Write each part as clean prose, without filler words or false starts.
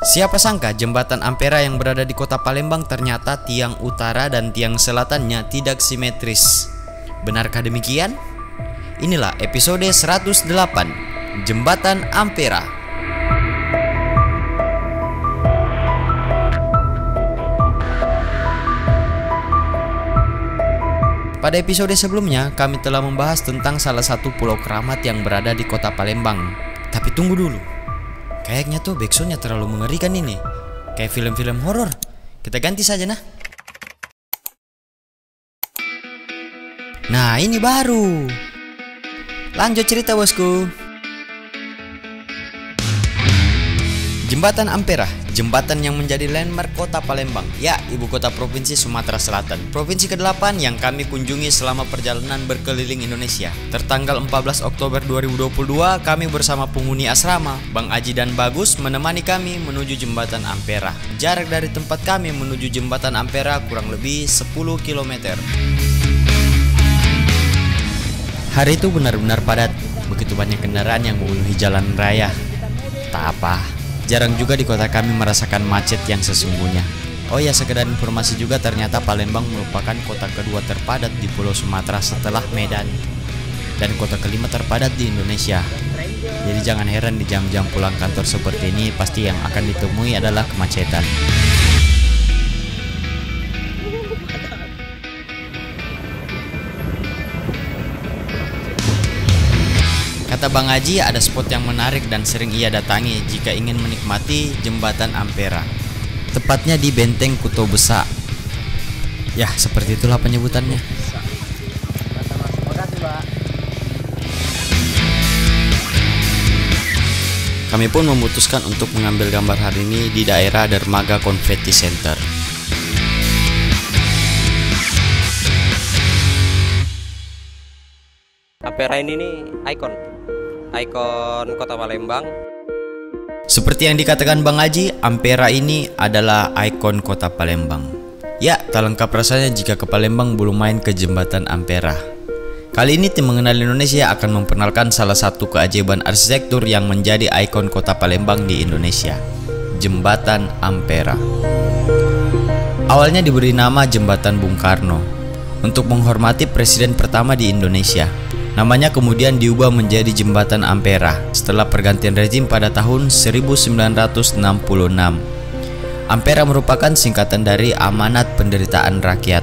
Siapa sangka jembatan Ampera yang berada di kota Palembang ternyata tiang utara dan tiang selatannya tidak simetris. Benarkah demikian? Inilah episode 108, Jembatan Ampera. Pada episode sebelumnya, kami telah membahas tentang salah satu pulau keramat yang berada di kota Palembang. Tapi tunggu dulu. Kayaknya tuh backsoundnya terlalu mengerikan ini. Kayak film-film horor. Kita ganti saja nah. Nah ini baru. Lanjut cerita bosku. Jembatan Ampera, jembatan yang menjadi landmark kota Palembang, ya ibu kota provinsi Sumatera Selatan, provinsi ke-8 yang kami kunjungi selama perjalanan berkeliling Indonesia. Tertanggal 14 Oktober 2022, kami bersama penghuni asrama, Bang Aji dan Bagus menemani kami menuju jembatan Ampera. Jarak dari tempat kami menuju jembatan Ampera kurang lebih 10 km. Hari itu benar-benar padat, begitu banyak kendaraan yang memenuhi jalan raya. Tak apa. Jarang juga di kota kami merasakan macet yang sesungguhnya. Oh ya, sekedar informasi juga, ternyata Palembang merupakan kota kedua terpadat di Pulau Sumatera setelah Medan, dan kota kelima terpadat di Indonesia. Jadi jangan heran di jam-jam pulang kantor seperti ini, pasti yang akan ditemui adalah kemacetan. Kata Bang Haji, ada spot yang menarik dan sering ia datangi jika ingin menikmati jembatan Ampera. Tepatnya di Benteng Kuto Besa. Ya, seperti itulah penyebutannya. Kami pun memutuskan untuk mengambil gambar hari ini di daerah Dermaga Confetti Center. Ampera ini nih ikon kota Palembang. Seperti yang dikatakan Bang Haji, Ampera ini adalah ikon kota Palembang. Ya, tak lengkap rasanya jika ke Palembang belum main ke jembatan Ampera. Kali ini tim Mengenal Indonesia akan memperkenalkan salah satu keajaiban arsitektur yang menjadi ikon kota Palembang di Indonesia, Jembatan Ampera. Awalnya diberi nama Jembatan Bung Karno untuk menghormati presiden pertama di Indonesia. Namanya kemudian diubah menjadi Jembatan Ampera setelah pergantian rezim pada tahun 1966. Ampera merupakan singkatan dari Amanat Penderitaan Rakyat.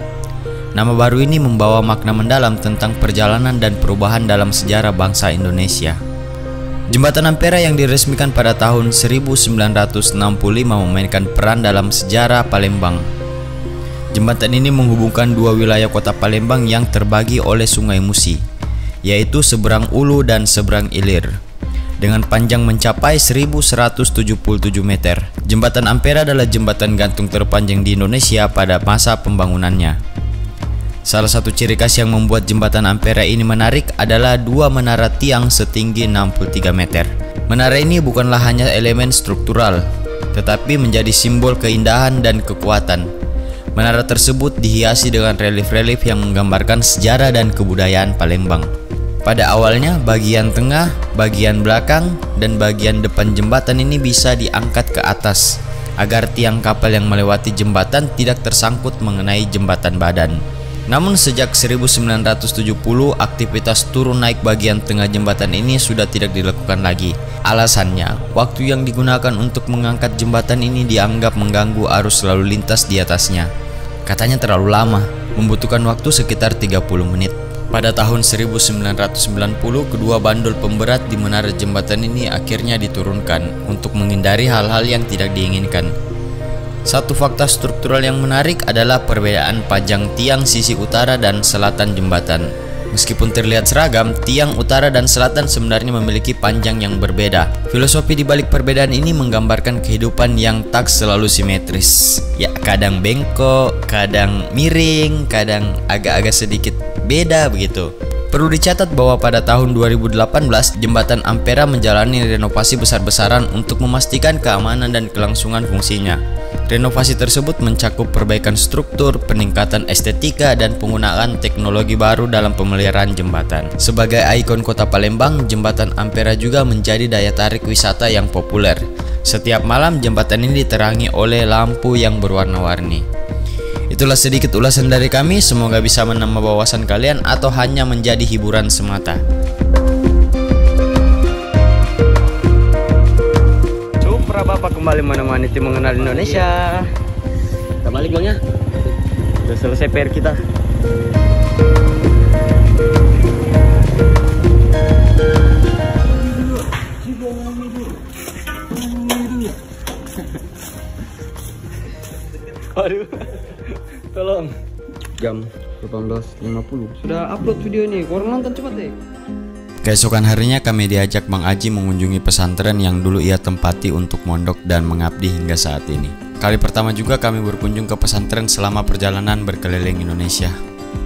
Nama baru ini membawa makna mendalam tentang perjalanan dan perubahan dalam sejarah bangsa Indonesia. Jembatan Ampera yang diresmikan pada tahun 1965 memainkan peran dalam sejarah Palembang. Jembatan ini menghubungkan dua wilayah kota Palembang yang terbagi oleh Sungai Musi, yaitu seberang Ulu dan seberang Ilir, dengan panjang mencapai 1177 meter. Jembatan Ampera adalah jembatan gantung terpanjang di Indonesia pada masa pembangunannya. Salah satu ciri khas yang membuat jembatan Ampera ini menarik adalah dua menara tiang setinggi 63 meter. Menara ini bukanlah hanya elemen struktural, tetapi menjadi simbol keindahan dan kekuatan. Menara tersebut dihiasi dengan relief-relief yang menggambarkan sejarah dan kebudayaan Palembang. Pada awalnya, bagian tengah, bagian belakang, dan bagian depan jembatan ini bisa diangkat ke atas agar tiang kapal yang melewati jembatan tidak tersangkut mengenai jembatan badan. Namun sejak 1970, aktivitas turun naik bagian tengah jembatan ini sudah tidak dilakukan lagi. Alasannya, waktu yang digunakan untuk mengangkat jembatan ini dianggap mengganggu arus lalu lintas di atasnya. Katanya terlalu lama, membutuhkan waktu sekitar 30 menit. Pada tahun 1990, kedua bandul pemberat di menara jembatan ini akhirnya diturunkan untuk menghindari hal-hal yang tidak diinginkan. Satu fakta struktural yang menarik adalah perbedaan panjang tiang sisi utara dan selatan jembatan. Meskipun terlihat seragam, tiang utara dan selatan sebenarnya memiliki panjang yang berbeda. Filosofi di balik perbedaan ini menggambarkan kehidupan yang tak selalu simetris. Ya, kadang bengkok, kadang miring, kadang agak-agak sedikit beda begitu. Perlu dicatat bahwa pada tahun 2018 Jembatan Ampera menjalani renovasi besar-besaran untuk memastikan keamanan dan kelangsungan fungsinya. Renovasi tersebut mencakup perbaikan struktur, peningkatan estetika, dan penggunaan teknologi baru dalam pemeliharaan jembatan. Sebagai ikon kota Palembang, Jembatan Ampera juga menjadi daya tarik wisata yang populer. Setiap malam jembatan ini diterangi oleh lampu yang berwarna-warni. Itulah sedikit ulasan dari kami, semoga bisa menambah wawasan kalian atau hanya menjadi hiburan semata. Supra Bapak kembali menemani tim mengenal Indonesia. Kita balik Bang ya. Sudah selesai PR kita. Aduh. Tolong. Jam 18.50 sudah upload video ini, korang nonton cepat deh. Keesokan harinya kami diajak Bang Aji mengunjungi pesantren yang dulu ia tempati untuk mondok dan mengabdi hingga saat ini. Kali pertama juga kami berkunjung ke pesantren selama perjalanan berkeliling Indonesia.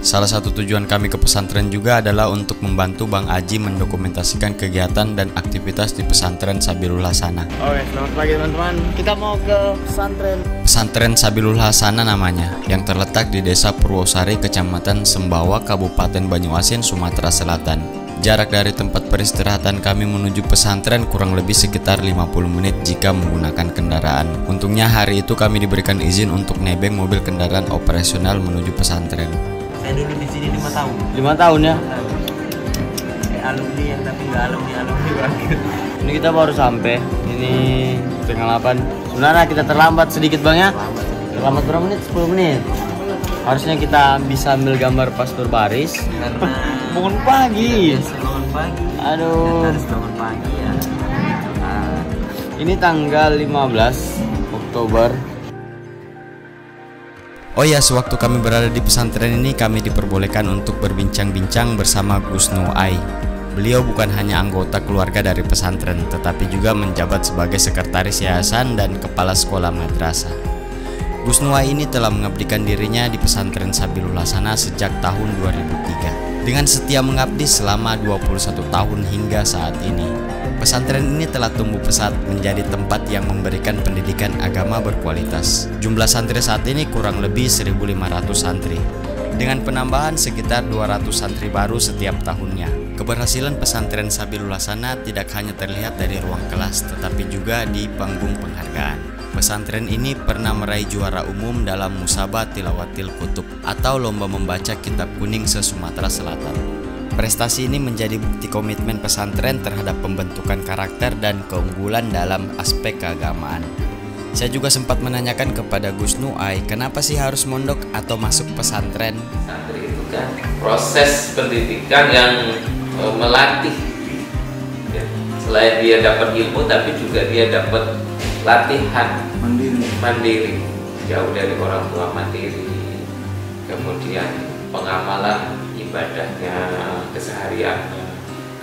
Salah satu tujuan kami ke pesantren juga adalah untuk membantu Bang Aji mendokumentasikan kegiatan dan aktivitas di pesantren Sabilul Hasanah. Oke, selamat pagi teman-teman. Kita mau ke Pesantren Sabilul Hasanah namanya, yang terletak di Desa Purwosari, Kecamatan Sembawa, Kabupaten Banyuasin, Sumatera Selatan. Jarak dari tempat peristirahatan kami menuju pesantren kurang lebih sekitar 50 menit jika menggunakan kendaraan. Untungnya hari itu kami diberikan izin untuk nebeng mobil kendaraan operasional menuju pesantren. Saya dulu di sini 5 tahun. 5 tahun ya? Kayak alumni yang tapi nggak alumni banget. Ini kita baru sampai. Ini setengah 8. Sebenarnya kita terlambat sedikit Bang ya. Terlambat berapa menit? 10 menit. Harusnya kita bisa ambil gambar pas berbaris. Karena bangun pagi. Bangun pagi. Aduh. Harus bangun pagi ya. Ini tanggal 15 Oktober. Oh ya, sewaktu kami berada di pesantren ini kami diperbolehkan untuk berbincang-bincang bersama Gus Nuai. Beliau bukan hanya anggota keluarga dari pesantren, tetapi juga menjabat sebagai sekretaris yayasan dan kepala sekolah madrasah. Gus Nuai ini telah mengabdikan dirinya di pesantren Sabilul Hasanah sejak tahun 2003. Dengan setia mengabdi selama 21 tahun hingga saat ini. Pesantren ini telah tumbuh pesat menjadi tempat yang memberikan pendidikan agama berkualitas. Jumlah santri saat ini kurang lebih 1.500 santri. Dengan penambahan sekitar 200 santri baru setiap tahunnya. Keberhasilan pesantren Sabilul Hasanah tidak hanya terlihat dari ruang kelas, tetapi juga di panggung penghargaan. Pesantren ini pernah meraih juara umum dalam Musabah Tilawatil Kutub atau lomba membaca kitab kuning se-Sumatera Selatan. Prestasi ini menjadi bukti komitmen pesantren terhadap pembentukan karakter dan keunggulan dalam aspek keagamaan. Saya juga sempat menanyakan kepada Gus Nuai, kenapa sih harus mondok atau masuk pesantren? Santri itu kan proses pendidikan yang melatih. Selain dia dapat ilmu, tapi juga dia dapat latihan mandiri, jauh dari orang tua, mandiri. Kemudian pengamalan ibadahnya, kesehariannya,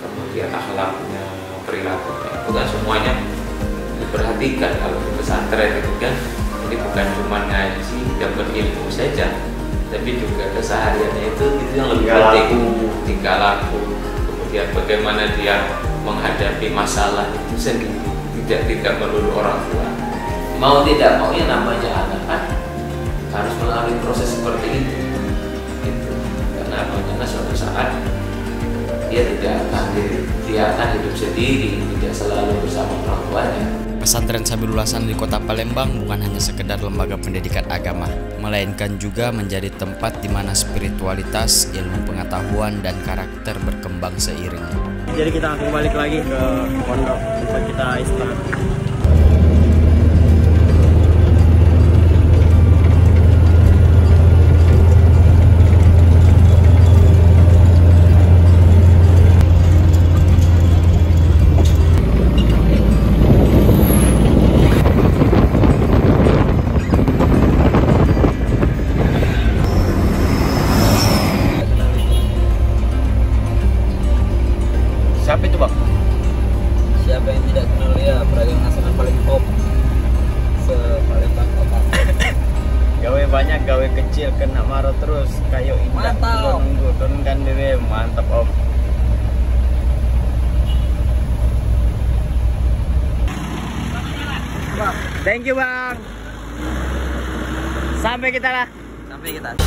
kemudian akhlaknya, perilakunya, itu kan semuanya diperhatikan kalau di pesantren itu kan. Jadi bukan cuma ngaji dapat ilmu saja, tapi juga kesehariannya itu yang lebih penting, tingkah laku, kemudian bagaimana dia menghadapi masalah itu sendiri, tidak melulu orang tua. Mau tidak mau yang namanya anak kan harus melalui proses seperti itu. Karena suatu saat dia akan hidup sendiri, tidak selalu bersama orang tuanya. Pesantren Sabilul Hasanah di Kota Palembang bukan hanya sekedar lembaga pendidikan agama, melainkan juga menjadi tempat di mana spiritualitas, ilmu pengetahuan, dan karakter berkembang seiring. Jadi kita akan balik lagi ke pondok tempat kita istirahat. Siapa itu Bang? Siapa yang tidak kenal dia, pedagang banyak gawe kecil kena marah terus kayak indah nunggu turunkan BBM. Mantap Om. Thank you Bang. Sampai kita lah. Sampai kita.